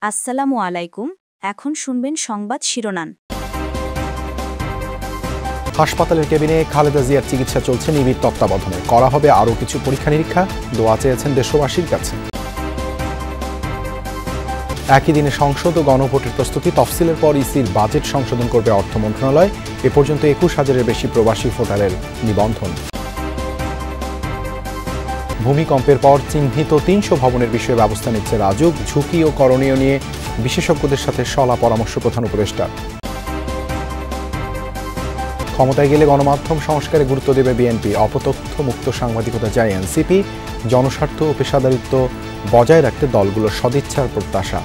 আসসালামু আলাইকুম। এখন শুনবেন সংবাদ শিরোনাম। হাসপাতালের কেবিনে খালেদা জিয়ার চিকিৎসা চলছে নিবিড় তত্ত্বাবধানে। করা হবে আরও কিছু পরীক্ষা নিরীক্ষা, দোয়া চেয়েছেন দেশবাসীর কাছে। একই দিনে সংসদ ও গণভোটের প্রস্তুতি। তফসিলের পর ইসির বাজেট সংশোধন করবে অর্থ মন্ত্রণালয়। এ পর্যন্ত ২১,০০০-এর বেশি প্রবাসী ভোটারের নিবন্ধন। ভূমিকম্পের পর চিহ্নিত ৩০০ ভবনের বিষয়ে ব্যবস্থা নিচ্ছে রাজুক। ঝুঁকি ও করণীয় নিয়ে বিশেষজ্ঞদের সাথে সলা পরামর্শ প্রধান উপদেষ্টা। ক্ষমতায় গেলে গণমাধ্যম সংস্কারে গুরুত্ব দেবে বিএনপি। অপতথ্য মুক্ত সাংবাদিকতা চায় এনসিপি। জনস্বার্থ ও পেশাদারিত্ব বজায় রাখতে দলগুলোর সদিচ্ছার প্রত্যাশা।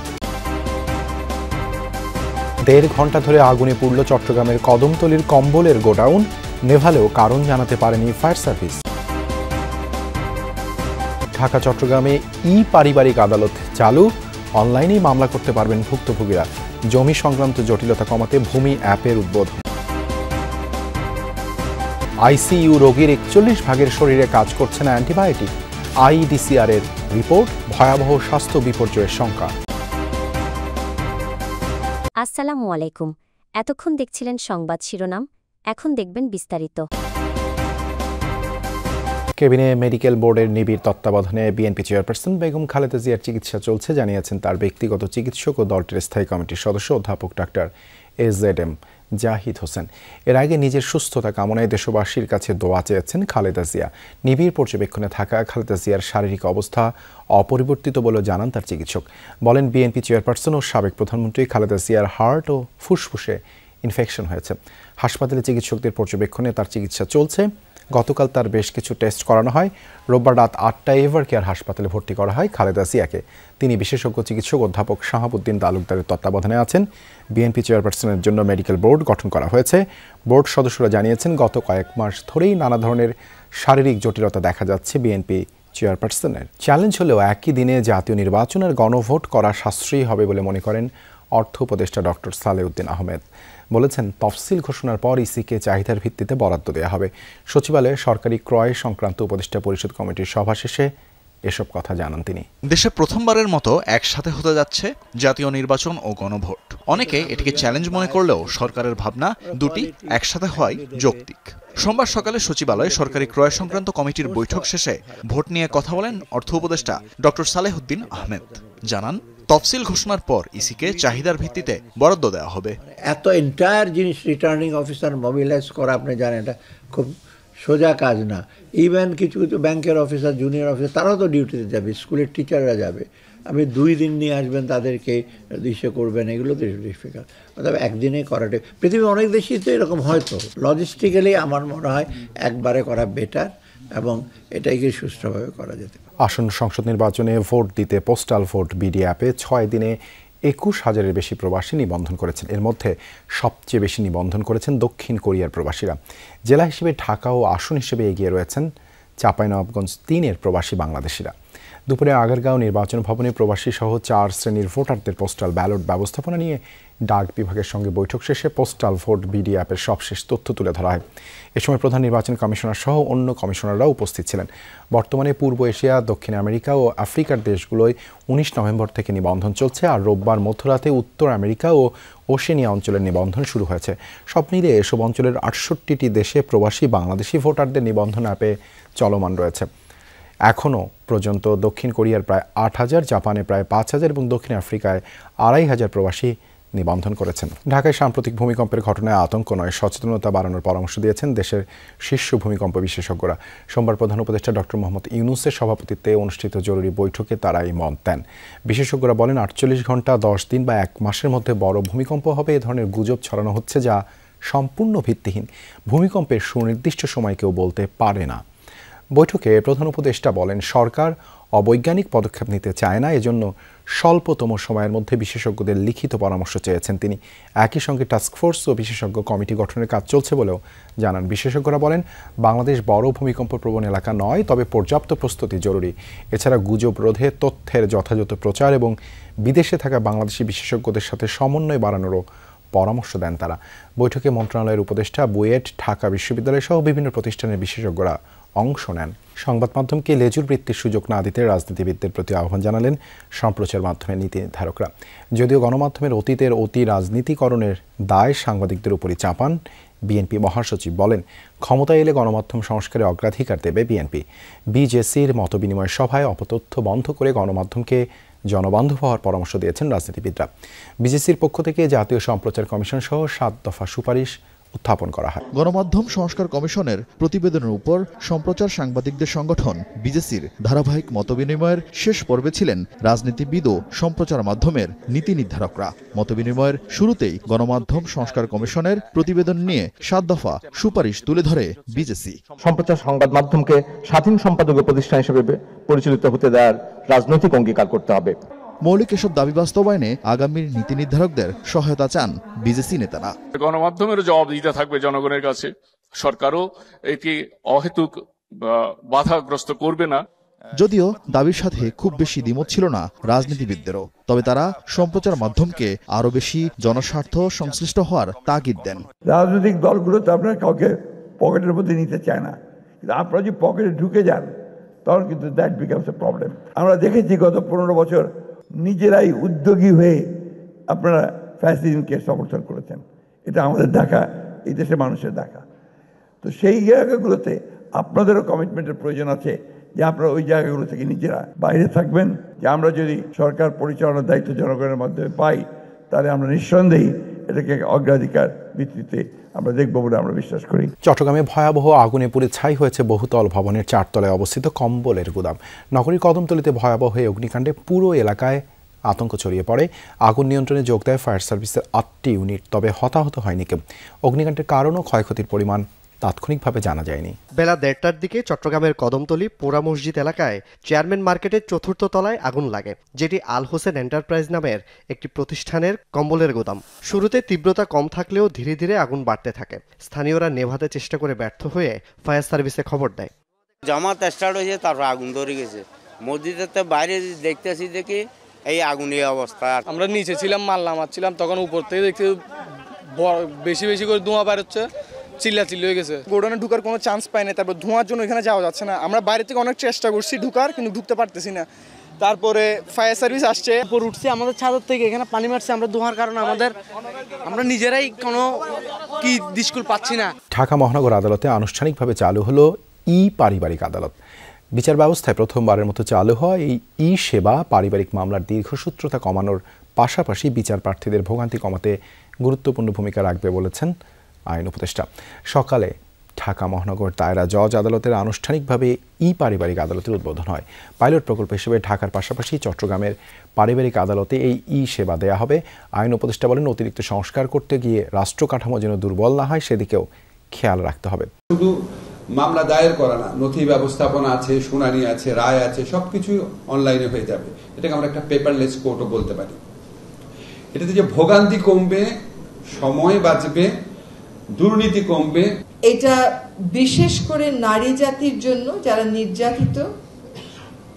১.৫ ঘণ্টা ধরে আগুনে পুড়ল চট্টগ্রামের কদমতলীর কম্বলের গোডাউন। নেভালেও কারণ জানাতে পারেনি ফায়ার সার্ভিস। ঢাকা চট্টগ্রামে পারিবারিক আদালত চালু। অনলাইনেই মামলা করতে পারবেন ভুক্তভোগীরা। জমি সংক্রান্ত জটিলতা কমাতে ভূমি অ্যাপের উদ্বোধন। আইসিইউ রোগীর ৪১ ভাগের শরীরে কাজ করছে না অ্যান্টিবায়োটিক। আইডিসিআর এর রিপোর্ট, ভয়াবহ স্বাস্থ্য বিপর্যয়ের শঙ্কা। আসসালামু আলাইকুম। এতক্ষণ দেখছিলেন সংবাদ শিরোনাম, এখন দেখবেন বিস্তারিত। কেবিনে মেডিকেল বোর্ডের নিবিড় তত্ত্বাবধানে বিএনপি চেয়ারপারসন বেগম খালেদা জিয়ার চিকিৎসা চলছে, জানিয়েছেন তার ব্যক্তিগত চিকিৎসক ও দলটির স্থায়ী কমিটির সদস্য অধ্যাপক ডাক্তার এজেডএম জাহিদ হোসেন। এর আগে নিজের সুস্থতা কামনায় দেশবাসীর কাছে দোয়া চেয়েছেন খালেদা জিয়া। নিবিড় পর্যবেক্ষণে থাকা খালেদা জিয়ার শারীরিক অবস্থা অপরিবর্তিত বলে জানান তার চিকিৎসক। বলেন, বিএনপি চেয়ারপারসন ও সাবেক প্রধানমন্ত্রী খালেদা জিয়ার হার্ট ও ফুসফুসে ইনফেকশন হয়েছে। হাসপাতালে চিকিৎসকদের পর্যবেক্ষণে তার চিকিৎসা চলছে। গতকাল তার বেশ কিছু টেস্ট করানো হয়। রোববার রাত ৮টায় এভার কেয়ার হাসপাতালে ভর্তি করা হয় খালেদা জিয়াকে। তিনি বিশেষজ্ঞ চিকিৎসক অধ্যাপক শাহাবুদ্দিন তালুকদারের তত্ত্বাবধানে আছেন। বিএনপি চেয়ারপারসনের জন্য মেডিকেল বোর্ড গঠন করা হয়েছে। বোর্ড সদস্যরা জানিয়েছেন, গত কয়েক মাস ধরেই নানা ধরনের শারীরিক জটিলতা দেখা যাচ্ছে বিএনপি চেয়ারপারসনের। চ্যালেঞ্জ হলেও একই দিনে জাতীয় নির্বাচন আর গণভোট করা সাশ্রয়ী হবে বলে মনে করেন অর্থ উপদেষ্টা ডক্টর সালেউদ্দিন আহমেদ। বলেছেন, তফসিল ঘোষণার পর ইসিকে চাহিদার ভিত্তিতে বরাদ্দ দেওয়া হবে। সচিবালয়ে সরকারি ক্রয় সংক্রান্ত উপদেষ্টা পরিষদ কমিটির সভা শেষে এসব কথা জানান তিনি। দেশে প্রথমবারের মতো একসাথে হতে যাচ্ছে জাতীয় নির্বাচন ও গণভোট। অনেকে এটিকে চ্যালেঞ্জ মনে করলেও সরকারের ভাবনা দুটি একসাথে হওয়াই যৌক্তিক। সোমবার সকালে সচিবালয়ে সরকারি ক্রয় সংক্রান্ত কমিটির বৈঠক শেষে ভোট নিয়ে কথা বলেন অর্থ উপদেষ্টা ডক্টর সালেহুদ্দিন আহমেদ। জানান, তফসিল ঘোষণার পর ইসিকে চাহিদার ভিত্তিতে বরাদ্দ দেওয়া হবে। এত এন্টায়ার জিনিস রিটার্নিং অফিসার মোবিলাইজ করা, আপনি জানেন, এটা খুব সোজা কাজ না। ইভেন কিছু কিছু ব্যাংকের অফিসার, জুনিয়র অফিসার, তারাও তো ডিউটিতে যাবে, স্কুলের টিচাররা যাবে। আপনি 2 দিন নিয়ে আসবেন, তাদেরকে ইসে করবেন, এগুলো তো ডিফিকাল্ট। অর্থাৎ একদিনে করাটা, পৃথিবীর অনেক দেশেই তো এরকম হয়তো। লজিস্টিক্যালি আমার মনে হয় একবারে করা বেটার এবং এটাকে সুষ্ঠুভাবে করা যেতে পারে। আসন্ন সংসদ নির্বাচনে ভোট দিতে পোস্টাল ভোট বিডি অ্যাপে 6 দিনে ২১,০০০-এর বেশি প্রবাসী নিবন্ধন করেছেন। এর মধ্যে সবচেয়ে বেশি নিবন্ধন করেছেন দক্ষিণ কোরিয়ার প্রবাসীরা। জেলা হিসেবে ঢাকা ও আসন হিসেবে এগিয়ে রয়েছেন চাঁপাইনবাবগঞ্জ 3-এর প্রবাসী বাংলাদেশিরা। দুপুরে আগারগাঁও নির্বাচন ভবনে প্রবাসী সহ 4 শ্রেণীর ভোটারদের পোস্টাল ব্যালট ব্যবস্থাপনা নিয়ে ডাক বিভাগের সঙ্গে বৈঠক শেষে পোস্টাল ভোট বিডি অ্যাপের সবশেষ তথ্য তুলে ধরা হয়। এ সময় প্রধান নির্বাচন কমিশনার সহ অন্য কমিশনাররাও উপস্থিত ছিলেন। বর্তমানে পূর্ব এশিয়া, দক্ষিণ আমেরিকা ও আফ্রিকার দেশগুলোয় 19 নভেম্বর থেকে নিবন্ধন চলছে, আর রোববার মধ্যরাতে উত্তর আমেরিকা ও ওশেনিয়া অঞ্চলের নিবন্ধন শুরু হয়েছে। সব মিলিয়ে এসব অঞ্চলের 68টি দেশে প্রবাসী বাংলাদেশি ভোটারদের নিবন্ধন অ্যাপে চলমান রয়েছে। এখনও পর্যন্ত দক্ষিণ কোরিয়ার প্রায় 8,000, জাপানে প্রায় 5,000 এবং দক্ষিণ আফ্রিকায় 2,500 প্রবাসী নিবন্ধন করেছেন। ঢাকায় সাম্প্রতিক ভূমিকম্পের ঘটনায় আতঙ্ক নয়, সচেতনতা বাড়ানোর পরামর্শ দিয়েছেন দেশের শীর্ষ ভূমিকম্প বিশেষজ্ঞরা। সোমবার প্রধান উপদেষ্টা ডক্টর মোহাম্মদ ইউনূসের সভাপতিত্বে অনুষ্ঠিত জরুরি বৈঠকে তারা এই মত দেন। বিশেষজ্ঞরা বলেন, 48 ঘণ্টা, 10 দিন বা 1 মাসের মধ্যে বড় ভূমিকম্প হবে, এ ধরনের গুজব ছড়ানো হচ্ছে, যা সম্পূর্ণ ভিত্তিহীন। ভূমিকম্পের সুনির্দিষ্ট সময় কেউ বলতে পারে না। বৈঠকে প্রধান উপদেষ্টা বলেন, সরকার অবৈজ্ঞানিক পদক্ষেপ নিতে চায় না, এজন্য স্বল্পতম সময়ের মধ্যে বিশেষজ্ঞদের লিখিত পরামর্শ চেয়েছেন তিনি। একই সঙ্গে টাস্কফোর্স ও বিশেষজ্ঞ কমিটি গঠনের কাজ চলছে বলেও জানান। বিশেষজ্ঞরা বলেন, বাংলাদেশ বড় ভূমিকম্প প্রবণ এলাকা নয়, তবে পর্যাপ্ত প্রস্তুতি জরুরি। এছাড়া গুজব রোধে তথ্যের যথাযথ প্রচার এবং বিদেশে থাকা বাংলাদেশি বিশেষজ্ঞদের সাথে সমন্বয় বাড়ানোরও পরামর্শ দেন তারা। বৈঠকে মন্ত্রণালয়ের উপদেষ্টা, বুয়েট, ঢাকা বিশ্ববিদ্যালয় সহ বিভিন্ন প্রতিষ্ঠানের বিশেষজ্ঞরা অংশ নেন। সংবাদ মাধ্যমকে লেজুর বৃত্তির সুযোগ না দিতে রাজনীতিবিদদের প্রতি আহ্বান জানালেন সম্প্রচার মাধ্যমের নীতি নির্ধারকরা। যদিও গণমাধ্যমের অতীতের অতি রাজনীতিকরণের দায় সাংবাদিকদের উপরই চাপান বিএনপি মহাসচিব বলেন, ক্ষমতায় এলে গণমাধ্যম সংস্কারে অগ্রাধিকার দেবে বিএনপি। বিজেসির মতবিনিময় সভায় অপতথ্য বন্ধ করে গণমাধ্যমকে জনবান্ধব হওয়ার পরামর্শ দিয়েছেন রাজনীতিবিদরা। বিজেসির পক্ষ থেকে জাতীয় সম্প্রচার কমিশন সহ 7 দফা সুপারিশ উত্থাপন করা হয়। গণমাধ্যম সংস্কার কমিশনের প্রতিবেদনের উপর সম্প্রচার সাংবাদিকদের সংগঠন বিজেসির ধারাবাহিক মতবিনিময়ের শেষ পর্বে ছিলেন রাজনীতিবিদ ও সম্প্রচার মাধ্যমের নীতি নির্ধারকরা। মতবিনিময়ের শুরুতেই গণমাধ্যম সংস্কার কমিশনের প্রতিবেদন নিয়ে 7 দফা সুপারিশ তুলে ধরে বিজেসি। সম্প্রচার সংবাদ মাধ্যমকে স্বাধীন সম্পাদকীয় প্রতিষ্ঠান হিসেবে পরিচালিত হতে দেওয়ার রাজনৈতিক অঙ্গীকার করতে হবে। মৌলিক এসব দাবি বাস্তবায়নে আগামীর নীতি নির্ধারকদের সহায়তা চান বিজেসি নেতারা। গণমাধ্যমেরও জবাবদিহিতা থাকবে জনগণের কাছে, সরকারও এটি অহেতুক বাধাগ্রস্ত করবে না। যদিও দাবির সাথে খুব বেশি দ্বিমত ছিল না রাজনীতিবিদদেরও, তবে তারা সম্প্রচার মাধ্যমকে আরো বেশি জনস্বার্থ সংশ্লিষ্ট হওয়ার তাগিদ দেন। রাজনৈতিক দলগুলো তো আপনার কাউকে পকেটের মধ্যে নিতে চায় না, কিন্তু আপনারা যদি পকেটে ঢুকে যান তখন কিন্তু দ্যাট বিকামস এ প্রবলেম। আমরা দেখেছি গত 15 বছর নিজেরাই উদ্যোগী হয়ে আপনারা ফ্যাসিজমকে সমর্থন করেছেন। এটা আমাদের দেখা, এই দেশের মানুষের দেখা। তো সেই জায়গাগুলোতে আপনাদেরও কমিটমেন্টের প্রয়োজন আছে যে আপনারা ওই জায়গাগুলো থেকে নিজেরা বাইরে থাকবেন। যে আমরা যদি সরকার পরিচালনার দায়িত্ব জনগণের মাধ্যমে পাই, তাহলে আমরা নিঃসন্দেহে এটাকে অগ্রাধিকার ভিত্তিতে আমরা দেখব বলে আমরা বিশ্বাস করি। চট্টগ্রামে ভয়াবহ আগুনে পুড়ে ছাই হয়েছে বহুতল ভবনের 4 তলায় অবস্থিত কম্বলের গুদাম। নগরীর কদমতলীতে ভয়াবহ এই অগ্নিকাণ্ডে পুরো এলাকায় আতঙ্ক ছড়িয়ে পড়ে। আগুন নিয়ন্ত্রণে যোগ দেয় ফায়ার সার্ভিসের 8টি ইউনিট, তবে হতাহত হয়নি কেউ। অগ্নিকাণ্ডের কারণ ও ক্ষয়ক্ষতির পরিমাণ তাৎক্ষণিকভাবে জানা যায়নি। বেলা 1:30টার দিকে চট্টগ্রামের কদমতলী পোড়া মসজিদ এলাকায় চেয়ারম্যান মার্কেটের 4র্থ তলায় আগুন লাগে, যেটি আল হোসেন এন্টারপ্রাইজ নামের একটি প্রতিষ্ঠানের কম্বলের গোদাম। শুরুতে তীব্রতা কম থাকলেও ধীরে ধীরে আগুন বাড়তে থাকে। স্থানীয়রা নেভাতে চেষ্টা করে ব্যর্থ হয়ে ফায়ার সার্ভিসে খবর দেয়। জামাত স্টার্ট হয়েছে, তারপর আগুন ধরে গেছে। মসজিদের তো বাইরে দেখতেছি, দেখি এই আগুনের অবস্থা। আমরা নিচে ছিলাম, মাল নামাচ্ছিলাম, তখন উপর থেকে দেখতে বেশি বেশি করে ধোঁয়া বেরোচ্ছে, চিল্লাচিল্লি হয়ে গেছে। গোডাউনে ঢুকার কোনো চান্স পাই না, তারপর ধোঁয়ার জন্য এখানে যাওয়া যাচ্ছে না। আমরা বাইরে থেকে অনেক চেষ্টা করছি ঢুকার, কিন্তু ঢুকতে পারতেছি না। তারপরে ফায়ার সার্ভিস আসছে, উপর উঠছে আমাদের ছাদের থেকে, এখানে পানি মারছে। আমরা ধোঁয়ার কারণে আমরা নিজেরাই কোনো কি দিশকুল পাচ্ছি না। ঢাকা মহানগর আদালতে আনুষ্ঠানিকভাবে চালু হলো পারিবারিক আদালত। বিচার ব্যবস্থায় প্রথমবারের মতো চালু হয় এই সেবা পারিবারিক মামলার দীর্ঘসূত্রতা কমানোর পাশাপাশি বিচার প্রার্থীদের ভোগান্তি কমাতে গুরুত্বপূর্ণ ভূমিকা রাখবে বলেছেন আইন উপদেষ্টা। সকালে ঢাকা মহানগর দায়রা জজ আদালতের আনুষ্ঠানিকভাবে পারিবারিক আদালতের উদ্বোধন হয়। পাইলট প্রকল্প হিসেবে ঢাকার পাশাপাশি চট্টগ্রামের পারিবারিক আদালতে এই সেবা দেয়া হবে। আইন উপদেষ্টা বলেন, অতিরিক্ত সংস্কার করতে গিয়ে রাষ্ট্র কাঠামো যেন দুর্বল না হয়, সেদিকেও খেয়াল রাখতে হবে। শুধু মামলা দায়ের করা না, নথি ব্যবস্থাপনা আছে, শুনানি আছে, রায় আছে, সবকিছু অনলাইনে হয়ে যাবে। এটাকে আমরা একটা পেপারলেস কোর্টও বলতে পারি। এটাতে যে ভোগান্তি কমবে, সময় বাঁচবে, দুর্নীতি কমবে। এটা বিশেষ করে নারী জাতির জন্য, যারা নির্যাতিত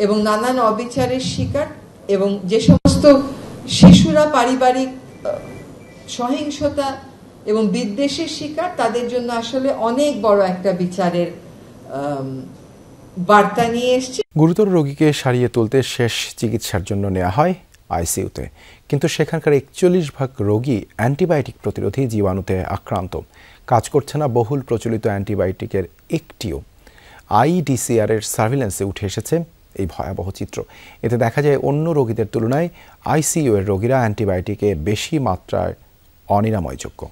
এবং নানান অবিচারের শিকার, এবং যে সমস্ত শিশুরা পারিবারিক সহিংসতা এবং বিদ্বেষের শিকার, তাদের জন্য আসলে অনেক বড় একটা বিচারের বার্তা নিয়ে এসছে। গুরুতর রোগীকে সারিয়ে তুলতে শেষ চিকিৎসার জন্য নেওয়া হয় আইসিইউতে, কিন্তু সেখানকার 41% রোগী অ্যান্টিবায়োটিক প্রতিরোধী জীবাণুতে আক্রান্ত। কাজ করছে না বহুল প্রচলিত অ্যান্টিবায়োটিকের একটিও। আইডিসিআর এর সার্ভিল্যান্সে উঠে এসেছে এই ভয়াবহ চিত্র। এতে দেখা যায় অন্য রোগীদের তুলনায় আইসিইউ এর রোগীরা অ্যান্টিবায়োটিকে বেশি মাত্রায় অনিরাময়যোগ্য।